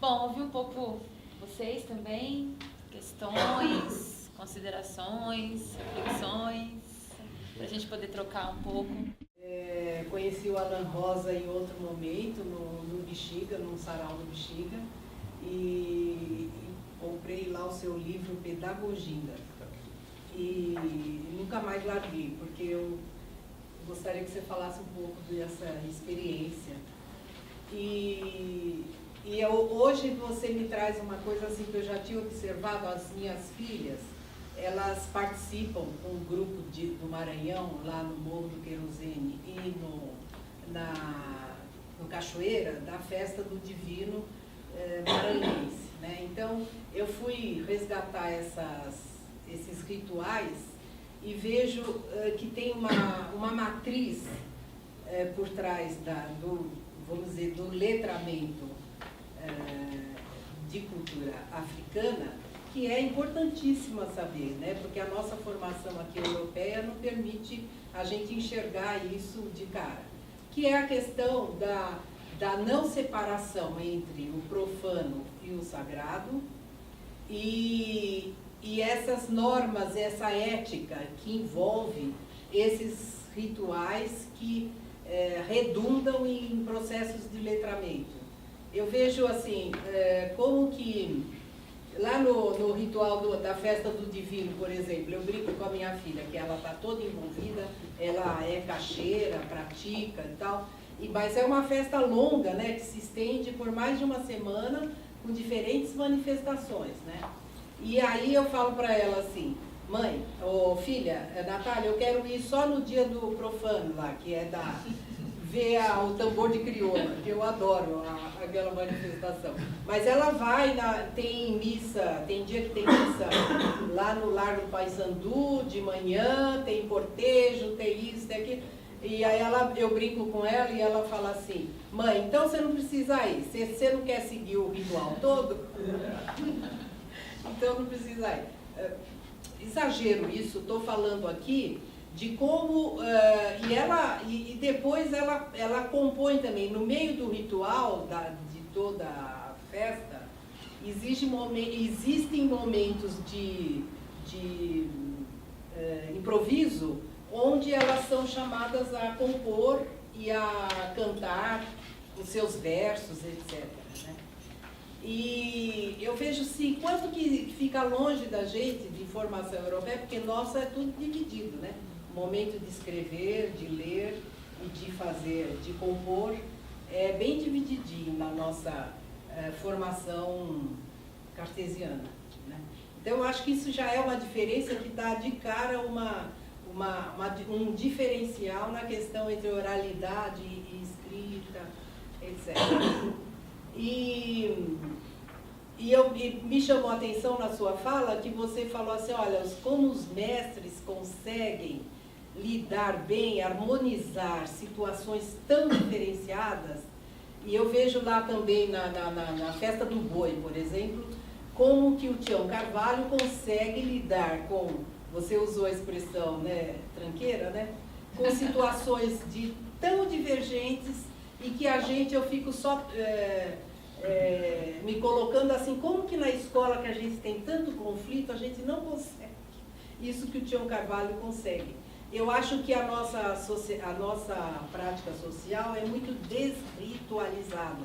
Bom, ouvi um pouco vocês também, questões, considerações, reflexões, para a gente poder trocar um pouco. Conheci o Alan Rosa em outro momento, no Bexiga, num sarau no Bexiga, e comprei lá o seu livro Pedagoginda. E nunca mais larguei, porque eu gostaria que você falasse um pouco dessa experiência. Hoje você me traz uma coisa assim que eu já tinha observado, as minhas filhas, elas participam com um grupo do Maranhão, lá no Morro do Querosene e no Cachoeira, da festa do Divino Maranhense, né? Então, eu fui resgatar esses rituais e vejo que tem uma matriz por trás vamos dizer, do letramento de cultura africana, que é importantíssima saber, né? Porque a nossa formação aqui europeia não permite a gente enxergar isso de cara. Que é a questão da não separação entre o profano e o sagrado e essas normas, essa ética que envolve esses rituais que redundam em processos de letramento. Eu vejo assim, como que lá no ritual da festa do Divino, por exemplo, eu brinco com a minha filha, que ela está toda envolvida, ela é caixeira, pratica e tal, mas é uma festa longa, né, que se estende por mais de uma semana, com diferentes manifestações, né? E aí eu falo para ela assim, mãe, filha, Natália, eu quero ir só no dia do profano lá, que é ver o tambor de crioula, que eu adoro aquela manifestação. Mas ela vai, tem missa, tem dia que tem missa lá no Lar do Paissandu, de manhã, tem cortejo, tem isso, tem aquilo. E aí eu brinco com ela e ela fala assim, mãe, então você não precisa ir, você não quer seguir o ritual todo? Então não precisa ir. Exagero isso, estou falando aqui de como, e depois ela compõe também, no meio do ritual de toda a festa, existem momentos de improviso, onde elas são chamadas a compor e a cantar os seus versos, etc. Né? E eu vejo, sim, quanto que fica longe da gente de formação europeia, porque nossa é tudo dividido, né? O momento de escrever, de ler e de fazer, de compor, é bem divididinho na nossa formação cartesiana, né? Então, eu acho que isso já é uma diferença que dá de cara um diferencial na questão entre oralidade e escrita, etc. E me chamou a atenção na sua fala que você falou assim, olha, como os mestres conseguem lidar bem, harmonizar situações tão diferenciadas, e eu vejo lá também na festa do boi, por exemplo, como que o Tião Carvalho consegue lidar com, você usou a expressão, né, tranqueira, né, com situações tão divergentes e que eu fico só me colocando assim, como que na escola que a gente tem tanto conflito, a gente não consegue isso que o Tião Carvalho consegue. Eu acho que a nossa prática social é muito desritualizada.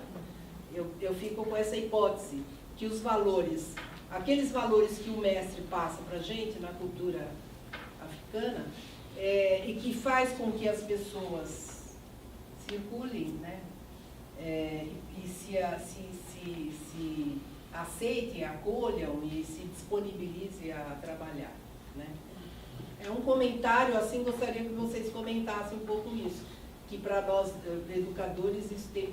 Eu fico com essa hipótese, que os valores, aqueles valores que o mestre passa para a gente na cultura africana, e que faz com que as pessoas circulem, né? E se aceitem, acolham e se disponibilizem a trabalhar, né? É um comentário, assim, gostaria que vocês comentassem um pouco isso, que para nós, educadores, isso tem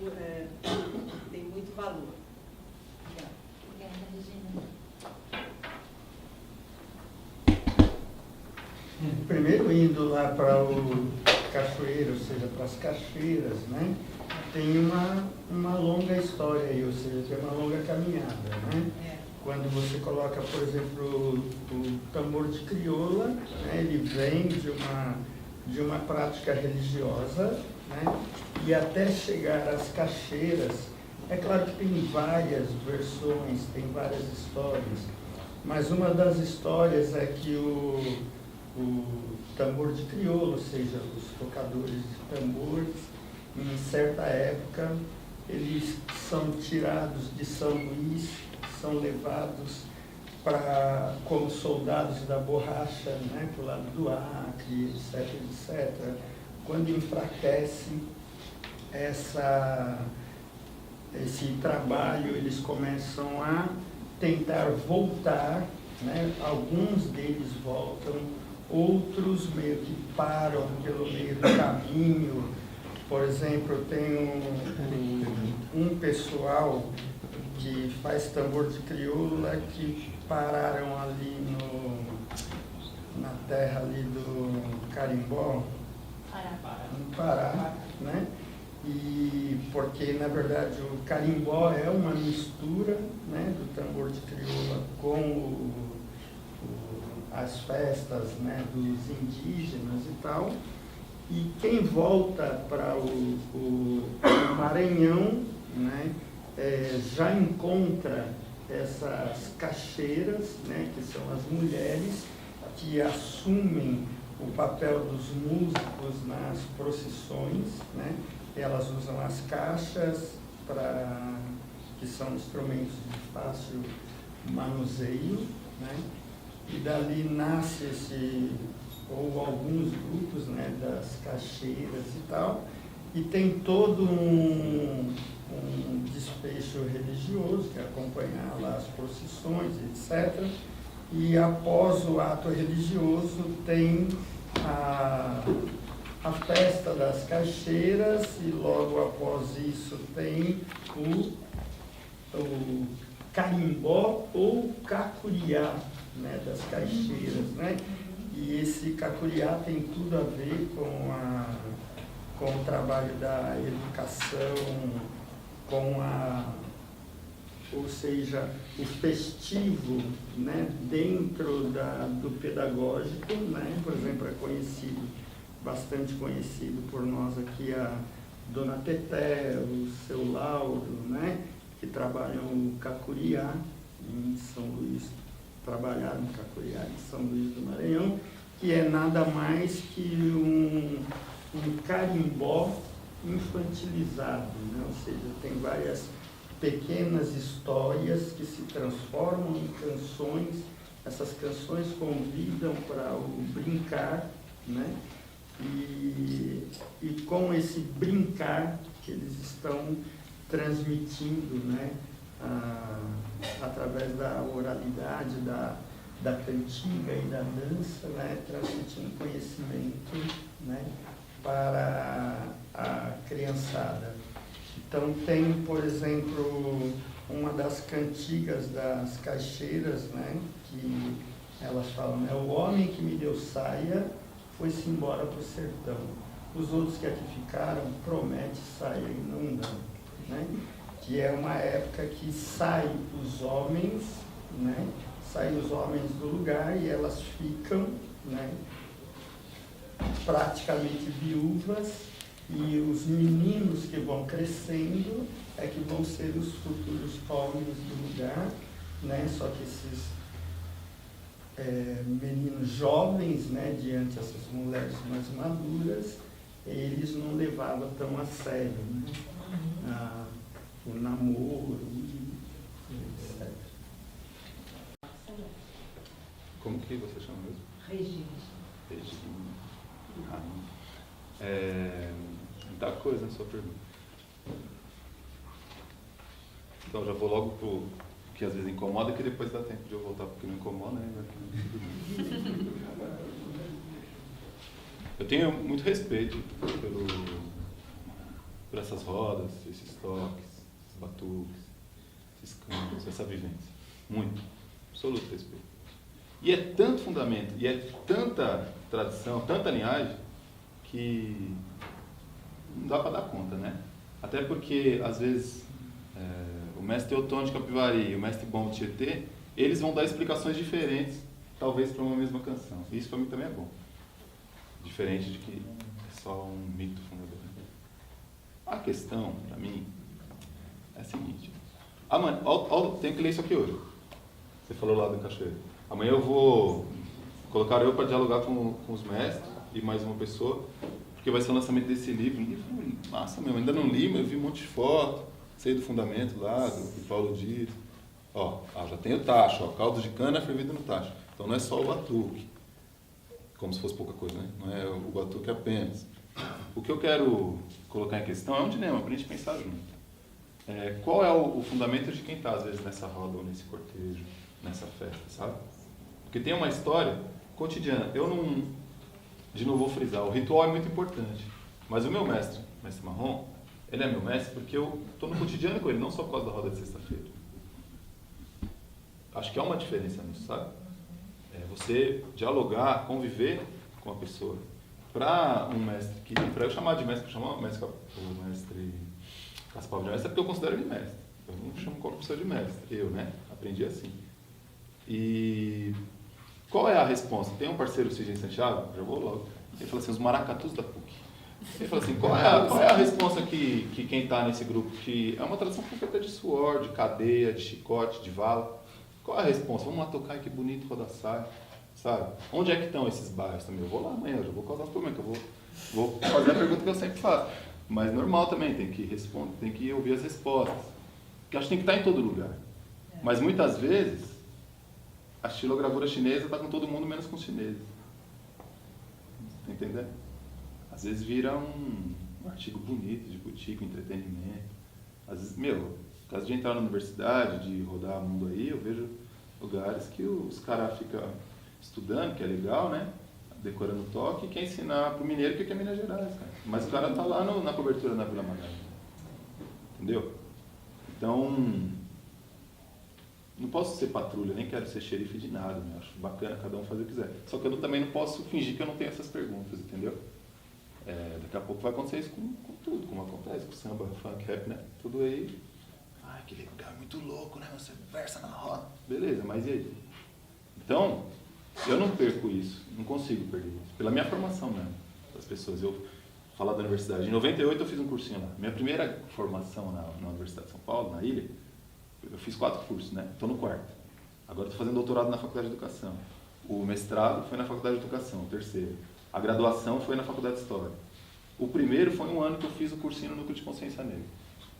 muito valor. Obrigada, Regina. Primeiro, indo lá para o Cachoeiro, ou seja, para as cachoeiras, né? Tem uma longa história aí, ou seja, tem uma longa caminhada, né? quando você coloca, por exemplo, o tambor de crioula, né, ele vem de uma prática religiosa, né, e até chegar às caixeiras. É claro que tem várias versões, tem várias histórias, mas uma das histórias é que o tambor de crioula, ou seja, os tocadores de tambores, em certa época, eles são tirados de São Luís, são levados como soldados da borracha, né, para o lado do Acre, etc, etc. Quando enfraquece esse trabalho, eles começam a tentar voltar, né? Alguns deles voltam, outros meio que param pelo meio do caminho. Por exemplo, tem um pessoal que faz tambor de crioula que pararam ali na terra ali do Carimbó, no Pará, né? E porque, na verdade, o carimbó é uma mistura, né, do tambor de crioula com as festas, né, dos indígenas e tal. E quem volta para o Maranhão, né, já encontra essas caixeiras, né, que são as mulheres que assumem o papel dos músicos nas procissões, né? Elas usam as caixas, que são instrumentos de fácil manuseio, né? E dali nasce ou alguns grupos, né, das caixeiras e tal, e tem todo um desfecho religioso, que é acompanhar lá as procissões, etc. E após o ato religioso tem a festa das caixeiras, e logo após isso tem o carimbó ou cacuriá, né, das caixeiras, né? E esse cacuriá tem tudo a ver com o trabalho da educação, ou seja, o festivo, né, dentro do pedagógico, né? Por exemplo, bastante conhecido por nós aqui a Dona Teté, o seu Lauro, né, que trabalham o cacuriá em São Luís, trabalharam o cacuriá em São Luís do Maranhão, que é nada mais que um carimbó infantilizado, né? Ou seja, tem várias pequenas histórias que se transformam em canções. Essas canções convidam para o brincar, né? E com esse brincar que eles estão transmitindo, né, através da oralidade, da cantiga e da dança, né, transmitindo conhecimento, né, para a criançada. Então tem, por exemplo, uma das cantigas das caixeiras, né, que elas falam, né, o homem que me deu saia foi-se embora para o sertão. Os outros que aqui ficaram, promete saia e não dão, né? Que é uma época que saem os homens, né? Saem os homens do lugar e elas ficam, né, praticamente viúvas, e os meninos que vão crescendo é que vão ser os futuros homens do lugar, né? Só que esses meninos jovens, né, diante dessas mulheres mais maduras, eles não levavam tão a sério, né, o namoro, etc. Como que você chama mesmo? Regina. Muita coisa na sua pergunta. Então já vou logo pro que às vezes incomoda, que depois dá tempo de eu voltar porque não incomoda, né? Eu tenho muito respeito por essas rodas, esses toques, esses batuques, esses cantos, essa vivência. Muito. Absoluto respeito. E é tanto fundamento, e é tanta tradição, tanta linhagem, que não dá para dar conta, né? Até porque, às vezes, o mestre Teotônio de Capivari e o mestre Bom de Tietê, eles vão dar explicações diferentes, talvez para uma mesma canção. Isso para mim também é bom. Diferente de que é só um mito fundador. A questão, para mim, é a seguinte. Amanhã, tenho que ler isso aqui hoje. Você falou lá do Cachoeira. Amanhã eu vou colocar eu para dialogar com os mestres e mais uma pessoa, porque vai ser o lançamento desse livro. Massa mesmo, ainda não li, mas eu vi um monte de foto, sei do fundamento lá, do que Paulo diz. Já tem o tacho, caldo de cana fervido no tacho. Então não é só o batuque, como se fosse pouca coisa, né? Não é o batuque apenas. O que eu quero colocar em questão é um dilema para a gente pensar junto. Qual é o fundamento de quem está, às vezes, nessa roda ou nesse cortejo, nessa festa, sabe? Porque tem uma história cotidiana. Eu não... De novo vou frisar, o ritual é muito importante. Mas o meu mestre Marrom, ele é meu mestre porque eu estou no cotidiano com ele, não só por causa da roda de sexta-feira. Acho que há uma diferença nisso, sabe? Você dialogar, conviver com a pessoa. Para um mestre, para eu chamar de mestre, o mestre Caspar de mestre, é porque eu considero ele mestre. Eu não chamo qualquer pessoa de mestre, né? Aprendi assim. E qual é a resposta? Tem um parceiro, o Cid Santiago, já vou logo, ele fala assim, os maracatus da PUC. Ele fala assim, qual é a resposta que quem está nesse grupo, que é uma tradição completa de suor, de cadeia, de chicote, de vala, qual é a resposta? Vamos lá tocar, que bonito, roda saia, sabe? Onde é que estão esses bairros também? Eu vou lá amanhã, eu já vou causar os problemas, que eu vou fazer a pergunta que eu sempre faço. Mas normal também, tem que responder, tem que ouvir as respostas. Porque acho que tem que estar em todo lugar. Mas muitas vezes, a estilogravura chinesa está com todo mundo, menos com os chineses. Tá entendendo? Às vezes vira um artigo bonito, de boutique, entretenimento. Às vezes, caso de entrar na universidade, de rodar o mundo aí, eu vejo lugares que os caras ficam estudando, que é legal, né? Decorando o toque, e quer ensinar pro mineiro o que é Minas Gerais, cara. Mas o cara tá lá na cobertura na Vila Magalhães. Entendeu? Então, não posso ser patrulha, nem quero ser xerife de nada, né? Acho bacana cada um fazer o que quiser. Só que eu também não posso fingir que eu não tenho essas perguntas, entendeu? Daqui a pouco vai acontecer isso com tudo, como acontece com samba, funk, rap, né? Tudo aí. Ai, que legal, muito louco, né? Você versa na roda. Beleza, mas e aí? Então, eu não perco isso, não consigo perder isso. Pela minha formação mesmo, das pessoas. Eu falar da universidade. Em 98 eu fiz um cursinho lá. Minha primeira formação na Universidade de São Paulo, na Ilha, eu fiz 4 cursos, né? Estou no 4º. Agora estou fazendo doutorado na Faculdade de Educação. O mestrado foi na Faculdade de Educação, o 3º. A graduação foi na Faculdade de História. O primeiro foi um ano que eu fiz o cursinho no Núcleo de Consciência Negra.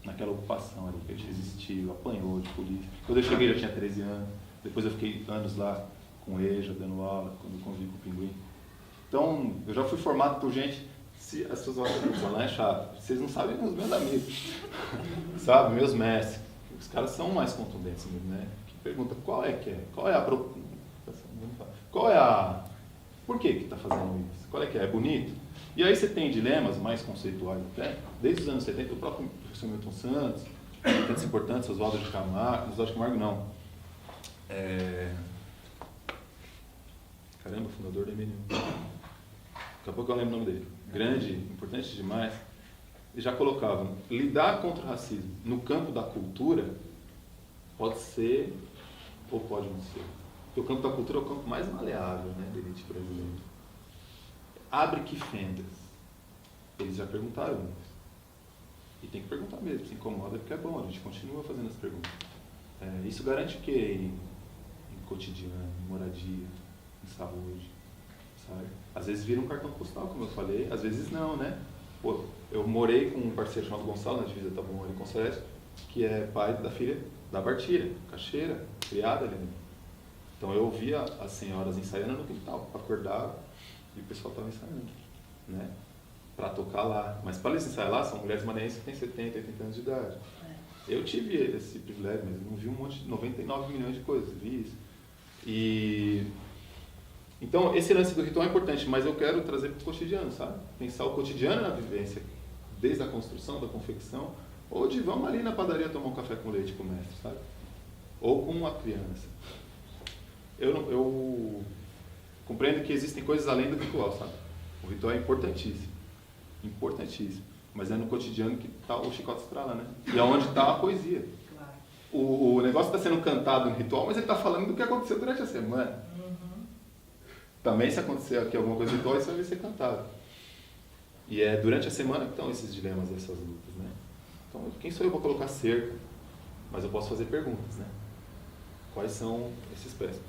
Naquela ocupação ali, que a gente resistiu, apanhou de polícia. Quando eu cheguei eu já tinha 13 anos. Depois eu fiquei anos lá com o EJA, dando aula, quando eu convivi com o Pinguim. Então, eu já fui formado por gente, se as pessoas acham que lá é chato, vocês não sabem os meus amigos, sabe, meus mestres. Os caras são mais contundentes mesmo, né? Que pergunta, qual é a por que está fazendo isso? Qual é que é? É bonito? E aí você tem dilemas mais conceituais até, desde os anos 70, o próprio professor Milton Santos, tantos importantes, Oswaldo de Camargo não. Caramba, fundador da MNU. Daqui a pouco eu lembro o nome dele. Grande, importante demais. E já colocava, lidar contra o racismo no campo da cultura pode ser ou pode não ser. Porque o campo da cultura é o campo mais maleável, né, da elite brasileira. Abre que fendas? Eles já perguntaram isso. E tem que perguntar mesmo, se incomoda porque é bom, a gente continua fazendo as perguntas. Isso garante o quê? Em cotidiano, em moradia, em saúde, sabe? Às vezes vira um cartão postal, como eu falei, às vezes não, né? Pô, eu morei com um parceiro chamado Gonçalo, na divisa Taboão com o César, que é pai da filha da Bartira, caixeira, criada ali. Então eu ouvia as senhoras ensaiando no quintal, acordava e o pessoal estava ensaiando, né? Para tocar lá. Mas para eles ensaiar lá, são mulheres maranhenses que têm 70, 80 anos de idade. Eu tive esse privilégio, mas eu não vi um monte de 99 milhões de coisas, vi isso. Então, esse lance do ritual é importante, mas eu quero trazer para o cotidiano, sabe? Pensar o cotidiano na vivência, desde a construção, da confecção, ou de vamos ali na padaria tomar um café com leite com o mestre, sabe? Ou com uma criança. Eu compreendo que existem coisas além do ritual, sabe? O ritual é importantíssimo, importantíssimo, mas é no cotidiano que está o chicote estrala, né? E é onde está a poesia. o negócio está sendo cantado no ritual, mas ele está falando do que aconteceu durante a semana. Também, se acontecer aqui alguma coisa no ritual, isso vai ser cantado. E é durante a semana que estão esses dilemas, essas lutas, né? Então, quem sou eu para colocar cerca? Mas eu posso fazer perguntas, né? Quais são esses pés?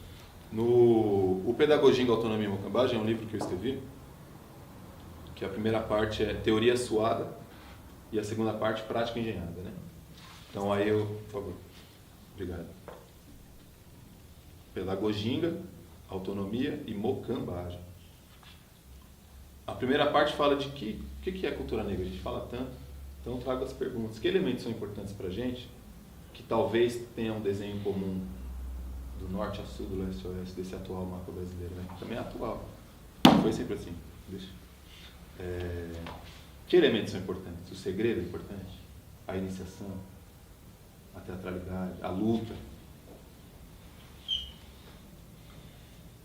O Pedagogia da Autonomia e Mocambagem é um livro que eu escrevi, que a primeira parte é teoria suada e a segunda parte prática engenhada, né? Então aí por favor, obrigado. Pedagogia, autonomia e mocambagem. A primeira parte fala de o que é cultura negra, a gente fala tanto, então eu trago as perguntas. Que elementos são importantes para a gente, que talvez tenham um desenho comum do norte a sul, do leste a oeste, desse atual mapa brasileiro, né? Também é atual, foi sempre assim. Que elementos são importantes? O segredo é importante, a iniciação, a teatralidade, a luta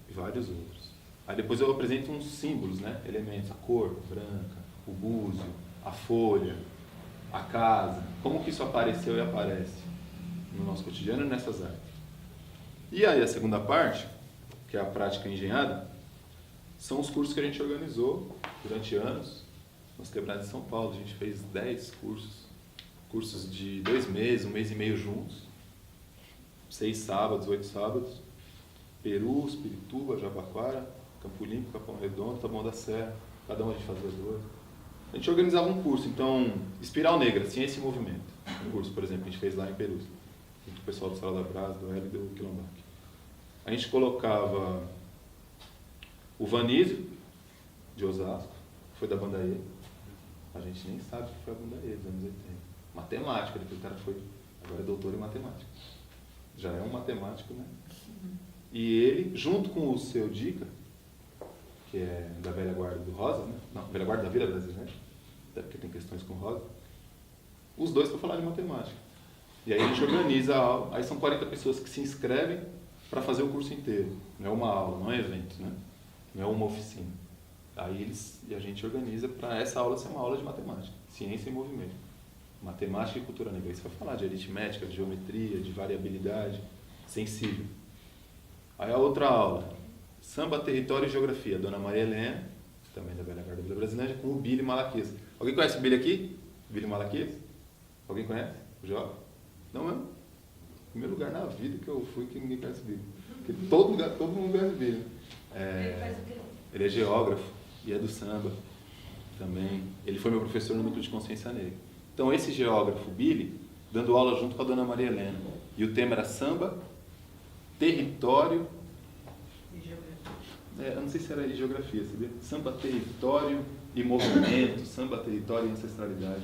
e vários outros. Aí depois eu apresento uns símbolos, né? Elementos, a cor branca, o búzio, a folha, a casa, como que isso apareceu e aparece no nosso cotidiano e nessas artes. E aí a segunda parte, que é a prática engenhada, são os cursos que a gente organizou durante anos nas quebradas de São Paulo. A gente fez 10 cursos de 2 meses, 1 mês e meio juntos, 6 sábados, 8 sábados, Peru, Pirituba, Jabaquara, Campo Limpo, Capão Redondo, Taboão da Serra, cada um a gente fazia 2. A gente organizava um curso, então, Espiral Negra, Ciência e Movimento, um curso, por exemplo, que a gente fez lá em Perus, junto com o pessoal do Sala da Brás, do Hélio e do Quilombac. A gente colocava o Vanísio, de Osasco, que foi da Bandaê. A gente nem sabe o que foi a Bandaê dos anos 80. Matemática, depois o cara foi, agora é doutor em matemática. Já é um matemático, né? E ele, junto com o seu Dica, que é da velha guarda do Rosa, né? Não, velha guarda da Vila Brasileira, até porque tem questões com Rosa, os dois para falar de matemática. E aí a gente organiza a aula, aí são 40 pessoas que se inscrevem para fazer o curso inteiro. Não é uma aula, não é evento, né? Não é uma oficina. Aí e a gente organiza para essa aula ser uma aula de matemática, ciência e movimento. Matemática e cultura negra. Aí você vai falar de aritmética, de geometria, de variabilidade, sensível. Aí a outra aula, samba, território e geografia, Dona Maria Helena, também da velha guarda da Vila Brasileira, com o Billy Malaquias. Alguém conhece o Billy aqui? Billy Malaquias? Alguém conhece? O Jó? Não mesmo? Primeiro lugar na vida que eu fui que ninguém conhece o Billy. Porque todo mundo conhece o Billy. Ele faz o quê? Ele é geógrafo e é do samba também. Ele foi meu professor no Núcleo de Consciência Negra. Então esse geógrafo, Billy, dando aula junto com a Dona Maria Helena. E o tema era samba, território... eu não sei se era geografia, sabia? Samba, território e movimento, samba, território e ancestralidade.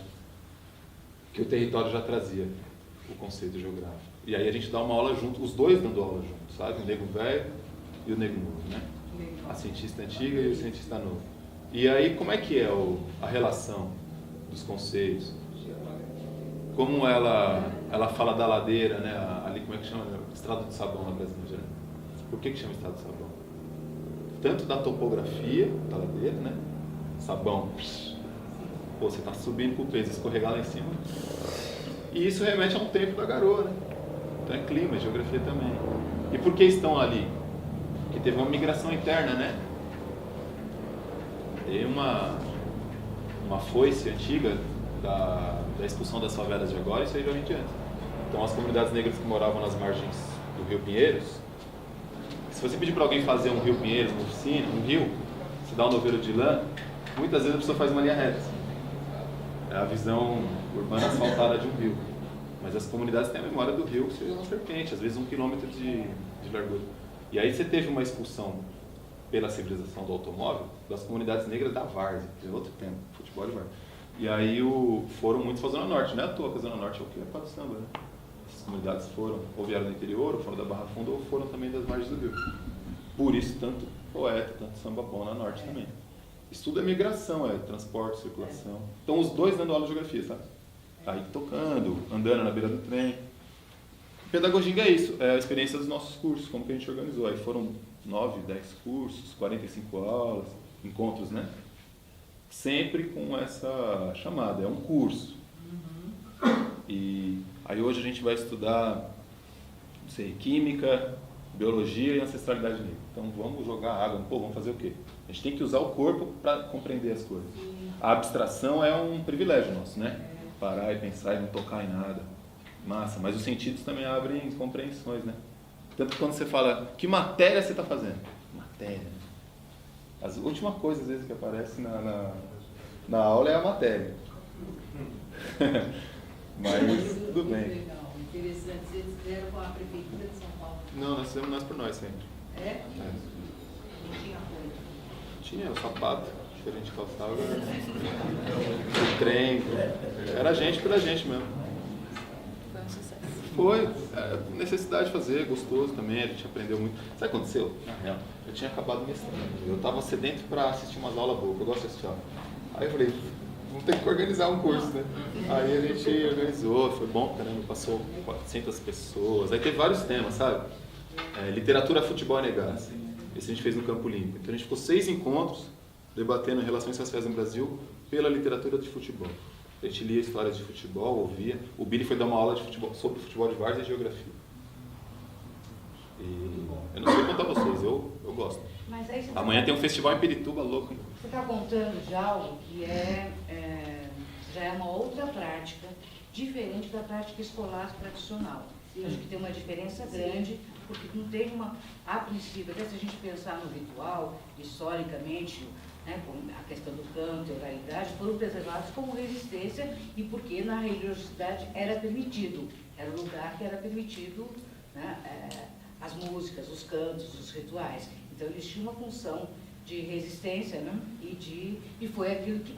Que o território já trazia o conceito geográfico. E aí a gente dá uma aula junto, os dois dando aula junto, sabe? O nego velho e o nego novo, né? A cientista antiga e o cientista novo. E aí como é que é a relação dos conceitos? Como ela fala da ladeira, né? Ali, como é que chama? Estrada de Sabão na Brasília, né? Por que chama Estrada de Sabão? Tanto da topografia da ladeira, né? Sabão. Pô, você está subindo com o peso, escorregar lá em cima. E isso remete a um tempo da garoa, né? Então é clima, é geografia também. E por que estão ali? Porque teve uma migração interna, né? Tem uma foice antiga da expulsão das favelas de agora, isso aí já vem de antes. Então as comunidades negras que moravam nas margens do Rio Pinheiros, se você pedir para alguém fazer um Rio Pinheiros, uma oficina, um rio, se dá um novelo de lã, muitas vezes a pessoa faz uma linha reta. É a visão urbana asfaltada de um rio. Mas as comunidades têm a memória do rio, que seja uma serpente, às vezes 1 quilômetro de largura. E aí você teve uma expulsão pela civilização do automóvel das comunidades negras da várzea, que é outro tempo, futebol de várzea. E aí foram muitos para a Zona Norte, não é à toa que a Zona Norte é o que é para o samba, né? Essas comunidades foram, ou vieram do interior, ou foram da Barra Funda, ou foram também das margens do rio. Por isso, tanto poeta, tanto samba bom na Norte também. Isso tudo é migração, é transporte, circulação. Então os dois dando aula de geografia, sabe? Aí tocando, andando na beira do trem. Pedagogia é isso, é a experiência dos nossos cursos, como que a gente organizou. Aí foram 9, 10 cursos, 45 aulas, encontros, né? Sempre com essa chamada, é um curso. E Aí hoje a gente vai estudar, não sei, química, biologia e ancestralidade negra. Então vamos jogar água, pô, vamos fazer o quê? A gente tem que usar o corpo para compreender as coisas. A abstração é um privilégio nosso, né? Parar e pensar e não tocar em nada. Massa, mas os sentidos também abrem compreensões, né? Tanto que quando você fala, que matéria você está fazendo? Matéria. As últimas coisas, às vezes, que aparecem na aula é a matéria. Mas tudo bem. Legal, interessante. Vocês fizeram com a Prefeitura de São Paulo? Não, nós fizemos nós por nós sempre. É? Não tinha apoio. Tinha o sapato, diferente calçava. O trem. Era a gente pela gente mesmo. Foi um sucesso. Foi, necessidade de fazer, gostoso também, a gente aprendeu muito. Sabe o que aconteceu? Na real, eu tinha acabado o mestrado, eu estava sedento para assistir umas aulas boas, eu gosto de assistir aula. Aí eu falei, vamos ter que organizar um curso, né? Aí a gente organizou, foi bom, caramba, passou 400 pessoas, aí teve vários temas, sabe? Literatura, futebol e negás, esse a gente fez no Campo Limpo. Então a gente ficou 6 encontros debatendo relações raciais no Brasil pela literatura de futebol. A gente lia histórias de futebol, ouvia. O Billy foi dar uma aula de futebol, sobre futebol de várzea e geografia. E eu não sei contar vocês, eu gosto. Mas aí você Amanhã tem um festival em Pirituba, louco, hein? Você está contando de algo que já é uma outra prática, diferente da prática escolar tradicional. Eu acho que tem uma diferença grande, porque não tem a princípio, até se a gente pensar no ritual, historicamente, né, a questão do canto e oralidade, foram preservados como resistência e porque na religiosidade era permitido, era um lugar que era permitido, né, as músicas, os cantos, os rituais. Então eles tinham uma função de resistência, né, e foi aquilo que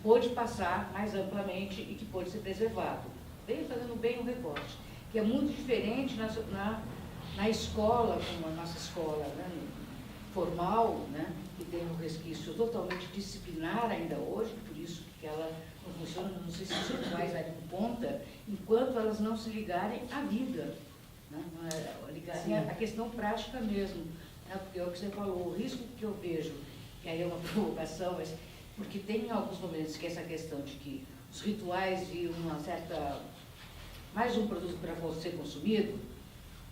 pôde passar mais amplamente e que pôde ser preservado. Fazendo bem o recorte, que é muito diferente na escola, como a nossa escola, né, formal, né, que tem um resquício totalmente disciplinar ainda hoje, por isso que ela não funciona, não sei se os rituais vai com ponta, enquanto elas não se ligarem à vida, né, ligarem à questão prática mesmo, né, porque é o que você falou, o risco que eu vejo, que aí é uma provocação, mas porque tem alguns momentos que essa questão de que os rituais e uma certa, mais um produto para ser consumido,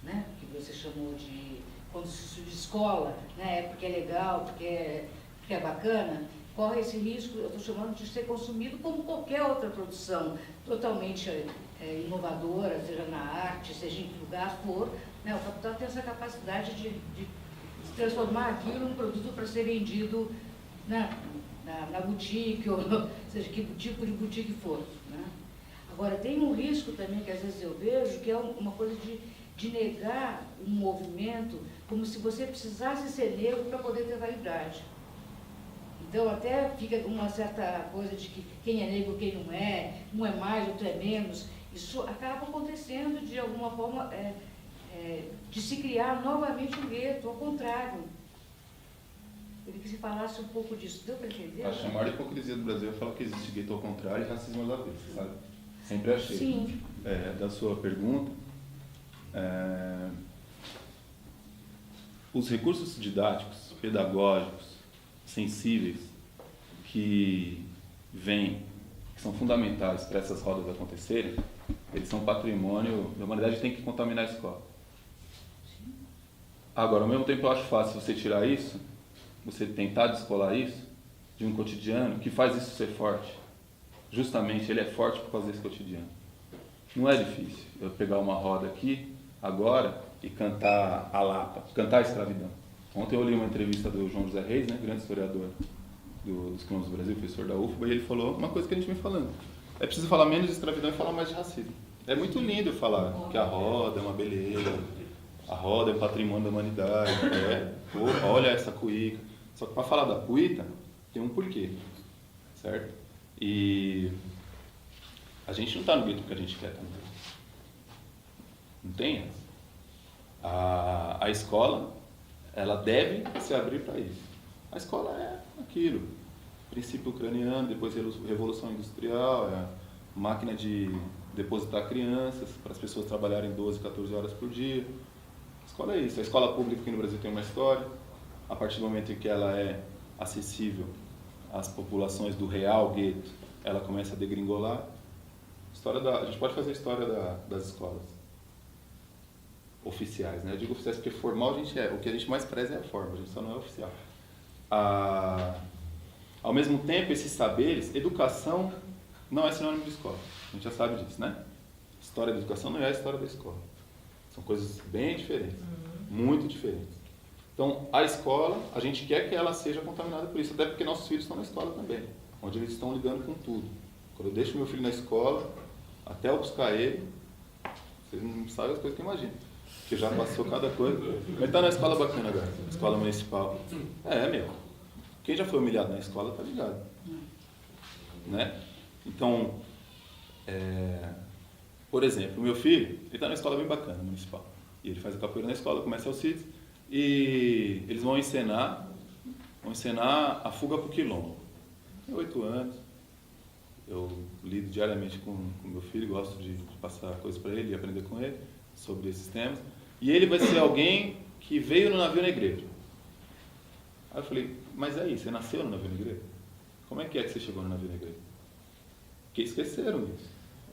né, que você chamou de quando se escola, né, porque é legal, porque é bacana, corre esse risco, eu estou chamando de ser consumido como qualquer outra produção totalmente inovadora, seja na arte, seja em que lugar for, né, o capital tem essa capacidade de transformar aquilo num produto para ser vendido, né, na boutique, ou seja, que tipo de boutique for. Né. Agora, tem um risco também que às vezes eu vejo, que é uma coisa de negar um movimento como se você precisasse ser negro para poder ter validade. Então até fica uma certa coisa de que quem é negro, quem não é, um é mais, outro é menos. Isso acaba acontecendo de alguma forma de se criar novamente um gueto, ao contrário. Eu queria que você falasse um pouco disso. Deu para entender? Acho que a maior hipocrisia do Brasil é falar que existe gueto ao contrário e racismo às avessas, sabe? Sempre achei. Sim. Da sua pergunta, os recursos didáticos, pedagógicos, sensíveis, que são fundamentais para essas rodas acontecerem, eles são patrimônio da humanidade e tem que contaminar a escola. Agora, ao mesmo tempo, eu acho fácil você tirar isso, você tentar descolar isso de um cotidiano que faz isso ser forte. Justamente, ele é forte por causa desse cotidiano. Não é difícil eu pegar uma roda aqui, agora, e cantar a Lapa, cantar a escravidão. Ontem eu li uma entrevista do João José Reis, né, grande historiador dos quilombos do Brasil, professor da UFBA, e ele falou uma coisa que a gente vem falando. É preciso falar menos de escravidão e falar mais de racismo. É muito lindo falar que a roda é uma beleza, a roda é patrimônio da humanidade, olha essa cuíca. Só que para falar da cuíca, tem um porquê, certo? E a gente não está no gueto que a gente quer também. Não tem essa. A escola, ela deve se abrir para isso. A escola é aquilo. Princípio ucraniano, depois Revolução Industrial, a máquina de depositar crianças, para as pessoas trabalharem 12, 14 horas por dia. A escola é isso. A escola pública aqui no Brasil tem uma história. A partir do momento em que ela é acessível às populações do real gueto, ela começa a degringolar. A gente pode fazer a história das escolas oficiais, né? Eu digo oficiais porque formal a gente é. O que a gente mais preza é a forma, a gente só não é oficial. Ao mesmo tempo, esses saberes, educação não é sinônimo de escola. A gente já sabe disso, né? História da educação não é a história da escola. São coisas bem diferentes, muito diferentes. Então, a escola, a gente quer que ela seja contaminada por isso, até porque nossos filhos estão na escola também, onde eles estão lidando com tudo. Quando eu deixo meu filho na escola, até eu buscar ele, vocês não sabem as coisas que eu imagino, porque já passou cada coisa. Mas está na escola bacana agora, escola municipal. Quem já foi humilhado na escola está ligado. Né? Então, por exemplo, o meu filho, ele está na escola bem bacana, municipal. E ele faz a capoeira na escola, começa o CIDS, e eles vão ensinar a fuga para o quilombo. Tem 8 anos, eu lido diariamente com meu filho, gosto de passar coisas para ele e aprender com ele sobre esses temas. E ele vai ser alguém que veio no navio negreiro. Aí eu falei, mas aí, você nasceu no navio negreiro? Como é que você chegou no navio negreiro? Porque esqueceram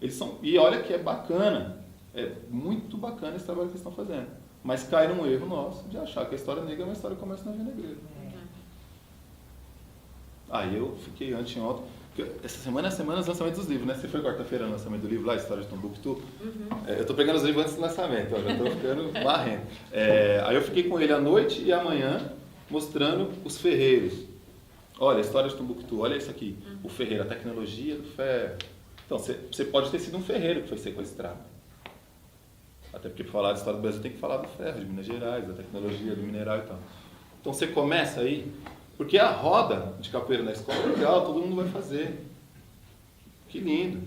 isso. E olha que é bacana, é muito bacana esse trabalho que eles estão fazendo. Mas cai num erro nosso de achar que a história negra é uma história que começa no navio negreiro. Aí eu fiquei anteontem, essa semana é a semana dos lançamentos dos livros, né? Você foi quarta-feira no lançamento do livro lá, História de Tombuctu? Eu tô pegando os livros antes do lançamento, já tô ficando marrendo. Aí eu fiquei com ele à noite e amanhã mostrando os ferreiros. Olha, a história de Tombuctu, olha isso aqui. O ferreiro, a tecnologia do ferro. Então, você pode ter sido um ferreiro que foi sequestrado. Até porque para falar da história do Brasil tem que falar do ferro, de Minas Gerais, da tecnologia, do mineral e tal. Então você começa aí, porque a roda de capoeira na escola é legal, todo mundo vai fazer. Que lindo.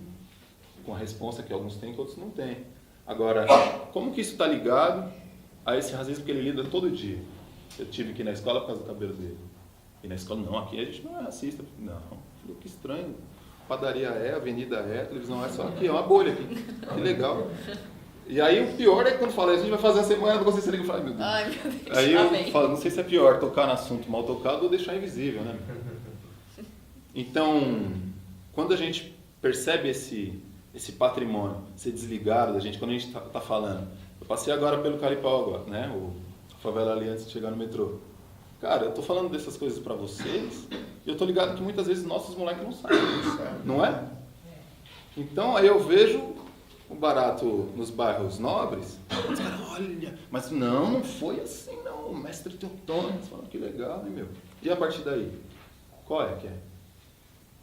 Com a responsa que alguns têm que outros não têm. Agora, como que isso está ligado a esse racismo que ele lida todo dia? Eu tive que ir na escola por causa do cabelo dele. E na escola, não, aqui a gente não é racista. Não, que estranho. Padaria avenida televisão só aqui, é uma bolha aqui. Que legal. E aí o pior é que quando fala, a gente vai fazer a semana do Consciência Negra, eu falo, meu Deus. Ai, meu Deus. Aí eu falo, não sei se é pior, tocar no assunto mal tocado ou deixar invisível, né? Então, quando a gente percebe esse patrimônio ser desligado da gente, quando a gente está falando, eu passei agora pelo Caripau agora, né? A favela ali antes de chegar no metrô. Cara, eu estou falando dessas coisas para vocês e eu estou ligado que muitas vezes nossos moleques não sabem, não é? Então, aí eu vejo o barato nos bairros nobres, os caras, olha, mas não foi assim não, o mestre Teotônio, falando que legal, né, meu? E a partir daí? Qual é que é?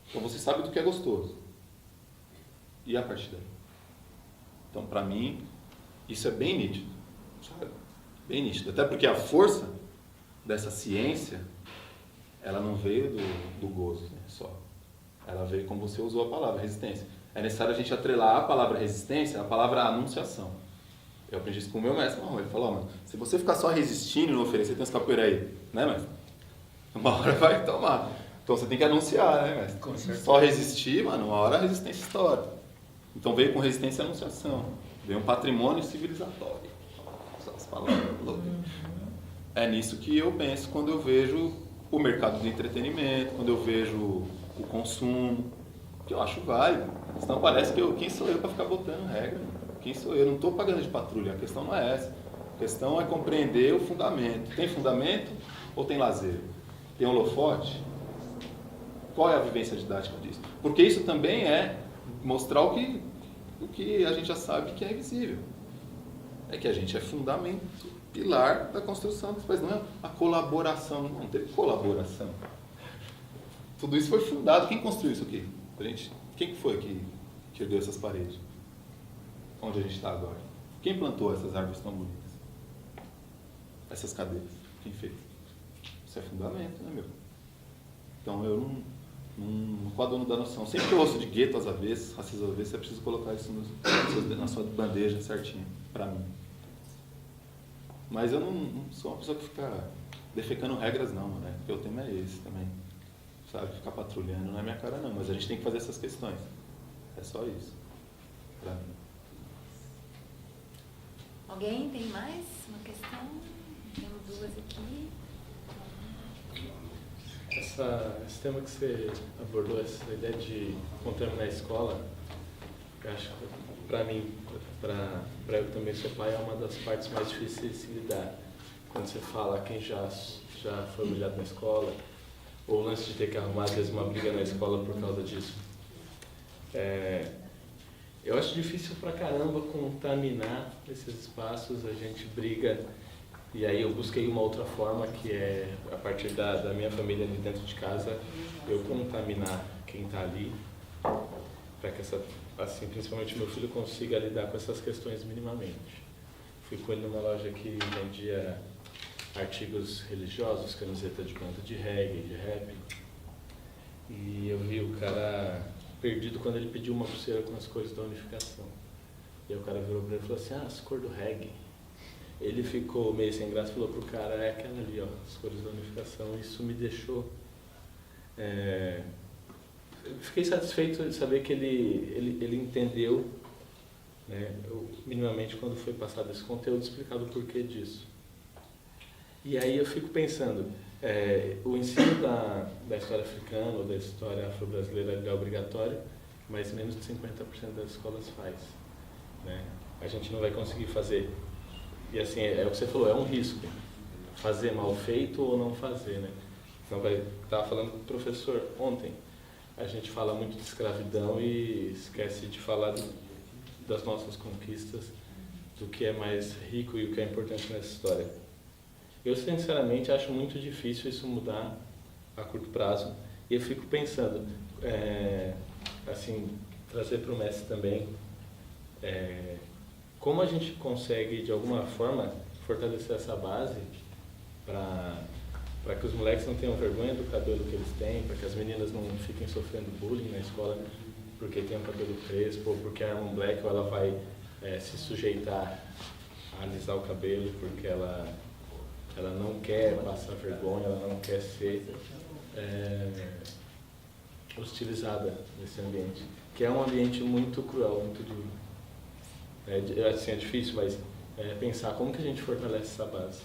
Então você sabe do que é gostoso. E a partir daí? Então, para mim, isso é bem nítido, sabe? Bem nítido, até porque a força dessa ciência, ela não veio do gozo, né, só. Ela veio, como você usou a palavra, resistência. É necessário a gente atrelar a palavra resistência à palavra anunciação. Eu aprendi isso com o meu mestre Marrom. Ele falou, mano, se você ficar só resistindo e não oferecer, tem uns capoeira aí, né, mestre? Uma hora vai tomar. Então você tem que anunciar, né, mestre? Só resistir, mano, uma hora a resistência estoura. Então veio com resistência e anunciação. Veio um patrimônio civilizatório. Usar as palavras loucas. É nisso que eu penso quando eu vejo o mercado de entretenimento, quando eu vejo o consumo, que eu acho válido. Senão parece que quem sou eu para ficar botando regra? Quem sou eu? Eu não estou pagando de patrulha, a questão não é essa. A questão é compreender o fundamento. Tem fundamento ou tem lazer? Tem holofote? Qual é a vivência didática disso? Porque isso também é mostrar o que a gente já sabe que é invisível. É que a gente é fundamento, pilar da construção dos países. Não é a colaboração, não teve colaboração. Tudo isso foi fundado. Quem construiu isso aqui? Quem foi que ergueu essas paredes? Onde a gente está agora? Quem plantou essas árvores tão bonitas? Essas cadeiras? Quem fez? Isso é fundamento, né, meu? Então eu não coaduno da noção. Sempre que eu ouço de gueto às avessas, racismo às avessas, é preciso colocar isso na sua bandeja certinho, para mim. Mas eu não sou uma pessoa que fica defecando regras, não, né? Porque o tema é esse também. Sabe, ficar patrulhando não é minha cara não, mas a gente tem que fazer essas questões. É só isso, pra mim. Alguém tem mais uma questão? Temos 2 aqui. Esse tema que você abordou, essa ideia de contaminar a escola, Eu acho que, para mim, para eu também ser pai, é uma das partes mais difíceis de se lidar. Quando você fala a quem já foi humilhado na escola, ou o lance de ter que arrumar, às vezes, uma briga na escola por causa disso. Eu acho difícil pra caramba contaminar esses espaços, a gente briga, e aí eu busquei uma outra forma, que é, a partir da minha família ali dentro de casa, eu contaminar quem está ali, para que assim, principalmente meu filho consiga lidar com essas questões minimamente. Fui com ele numa loja que vendia artigos religiosos, camiseta de banda de reggae, de rap, e eu vi o cara perdido quando ele pediu uma pulseira com as cores da unificação. E aí o cara virou para ele e falou assim, as cores do reggae. Ele ficou meio sem graça e falou pro cara, é aquela ali, ó, as cores da unificação. Isso me deixou... Fiquei satisfeito de saber que ele entendeu, né, minimamente, quando foi passado esse conteúdo, explicado o porquê disso. E aí eu fico pensando, o ensino da história africana ou da história afro-brasileira é obrigatório, mas menos de 50% das escolas faz, né? A gente não vai conseguir fazer. E assim, é o que você falou, é um risco. Fazer mal feito ou não fazer, né? Então, estava falando com o professor ontem, a gente fala muito de escravidão e esquece de falar das nossas conquistas, do que é mais rico e o que é importante nessa história. Eu, sinceramente, acho muito difícil isso mudar a curto prazo. E eu fico pensando, assim, trazer para o Messi também, como a gente consegue, de alguma forma, fortalecer essa base para que os moleques não tenham vergonha do cabelo que eles têm, para que as meninas não fiquem sofrendo bullying na escola porque tem um cabelo crespo, ou porque a Armand Black ela vai se sujeitar a alisar o cabelo porque ela não quer passar vergonha, ela não quer ser hostilizada nesse ambiente, que é um ambiente muito cruel, muito duro. Assim, é difícil, mas pensar como que a gente fortalece essa base.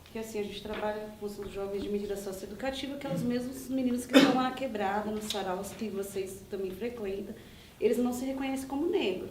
Porque assim, a gente trabalha com os jovens de medida socioeducativa, que é os mesmos meninos que estão lá na quebrada, nos saraus que vocês também frequentam, eles não se reconhecem como negro.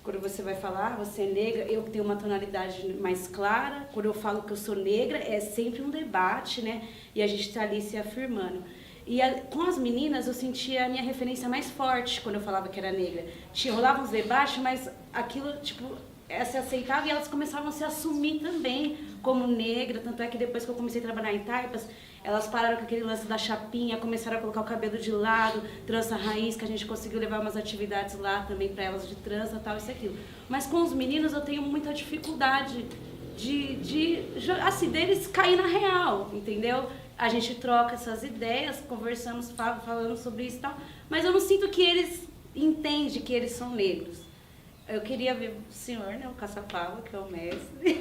Quando você vai falar, você é negra, eu que tenho uma tonalidade mais clara, quando eu falo que eu sou negra, é sempre um debate, né? E a gente está ali se afirmando. E com as meninas, eu sentia a minha referência mais forte quando eu falava que era negra. Rolava uns debates, mas aquilo, tipo, se aceitava e elas começavam a se assumir também como negra. Tanto é que depois que eu comecei a trabalhar em Taipas, elas pararam com aquele lance da chapinha, começaram a colocar o cabelo de lado, trança raiz, que a gente conseguiu levar umas atividades lá também para elas de trança, tal, isso e aquilo. Mas com os meninos eu tenho muita dificuldade assim, deles cair na real, entendeu? A gente troca essas ideias, conversamos, falando sobre isso e tal, mas eu não sinto que eles entendem que eles são negros. Eu queria ver o senhor, né, o Caçapava, que é o mestre,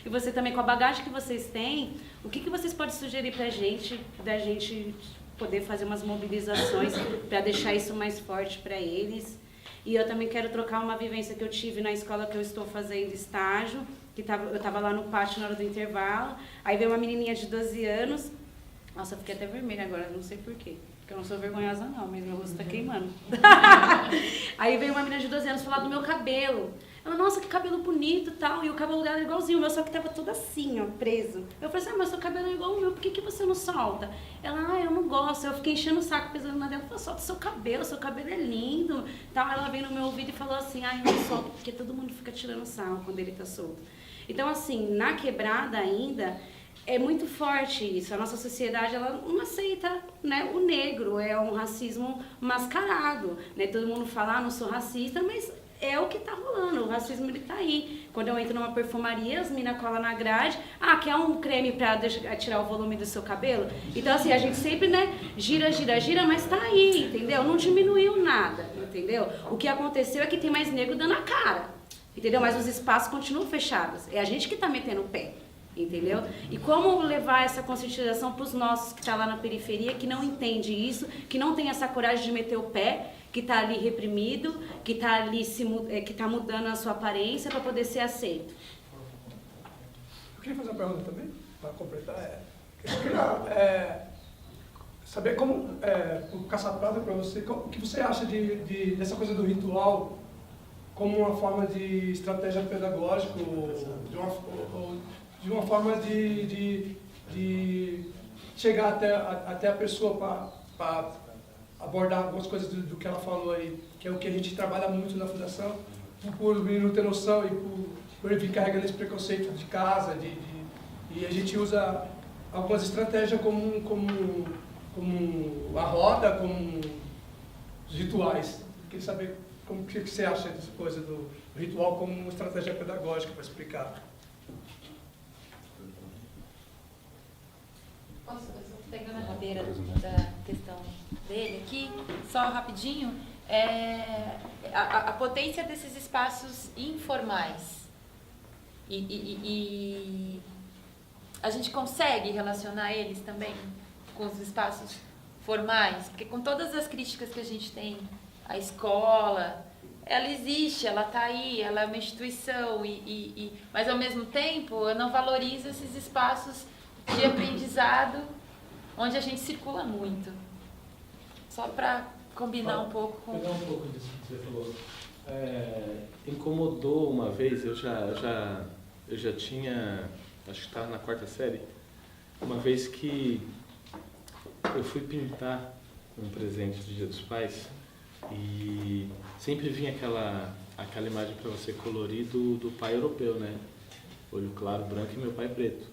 e você também, com a bagagem que vocês têm, o que vocês podem sugerir pra gente, da gente poder fazer umas mobilizações para deixar isso mais forte para eles? E eu também quero trocar uma vivência que eu tive na escola que eu estou fazendo estágio, eu estava lá no pátio na hora do intervalo, aí veio uma menininha de 12 anos, nossa, eu fiquei até vermelha agora, não sei porquê. Porque eu não sou vergonhosa não, mas meu rosto tá queimando. Aí veio uma menina de 12 anos falar do meu cabelo. Ela, nossa, que cabelo bonito e tal. E o cabelo dela era igualzinho o meu, só que tava todo assim, ó, preso. Eu falei assim, mas seu cabelo é igual o meu, por que você não solta? Ela, eu não gosto. Eu fiquei enchendo o saco, pesando na dela. Eu falei, solta seu cabelo é lindo. Tal. Ela veio no meu ouvido e falou assim, eu não solto, porque todo mundo fica tirando sarro quando ele tá solto. Então, assim, na quebrada ainda... É muito forte isso, a nossa sociedade ela não aceita, né, o negro, é um racismo mascarado, né? Todo mundo fala, não sou racista, mas é o que tá rolando, o racismo ele tá aí. Quando eu entro numa perfumaria, as minas colam na grade, quer um creme pra tirar o volume do seu cabelo? Então assim, a gente sempre, né, gira, mas tá aí, entendeu? Não diminuiu nada, entendeu? O que aconteceu é que tem mais negro dando a cara, entendeu? Mas os espaços continuam fechados, é a gente que tá metendo o pé. Entendeu? E como levar essa conscientização para os nossos que estão lá na periferia, que não entende isso, que não tem essa coragem de meter o pé, que está ali reprimido, que está ali que está mudando a sua aparência para poder ser aceito. Eu queria fazer uma pergunta também, para completar. saber como, o caça-prata para você, o que você acha dessa coisa do ritual como uma forma de estratégia pedagógica, de uma forma de chegar até a pessoa para abordar algumas coisas do que ela falou aí, que é o que a gente trabalha muito na Fundação, por não ter noção e por vir carregando esse preconceito de casa, e a gente usa algumas estratégias como a roda, como os rituais. Queria saber o que você acha dessa coisa do ritual como uma estratégia pedagógica para explicar. Posso, eu estou pegando a rabeira da questão dele aqui, só rapidinho. A potência desses espaços informais. E a gente consegue relacionar eles também com os espaços formais? Porque com todas as críticas que a gente tem à escola, ela existe, ela está aí, ela é uma instituição, mas ao mesmo tempo eu não valorizo esses espaços de aprendizado onde a gente circula muito. Só para combinar um pouco com... Pegar um pouco disso que você falou. Incomodou uma vez, eu já tinha, acho que estava na 4ª série, uma vez que eu fui pintar um presente do Dia dos Pais e sempre vinha aquela imagem para você colorir do pai europeu, né? Olho claro, branco e meu pai preto.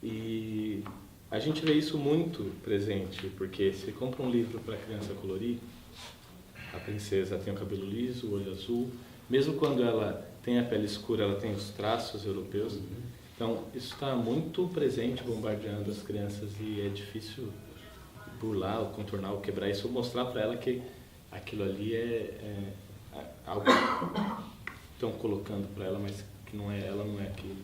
E a gente vê isso muito presente, porque você compra um livro para a criança colorir, a princesa tem o cabelo liso, o olho azul, mesmo quando ela tem a pele escura, ela tem os traços europeus. Então, isso está muito presente, bombardeando as crianças, e é difícil burlar, ou contornar, ou quebrar isso, ou mostrar para ela que aquilo ali é algo que estão colocando para ela, mas que não é, ela não é aquilo.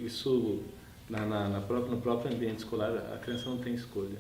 Isso no próprio ambiente escolar, a criança não tem escolha.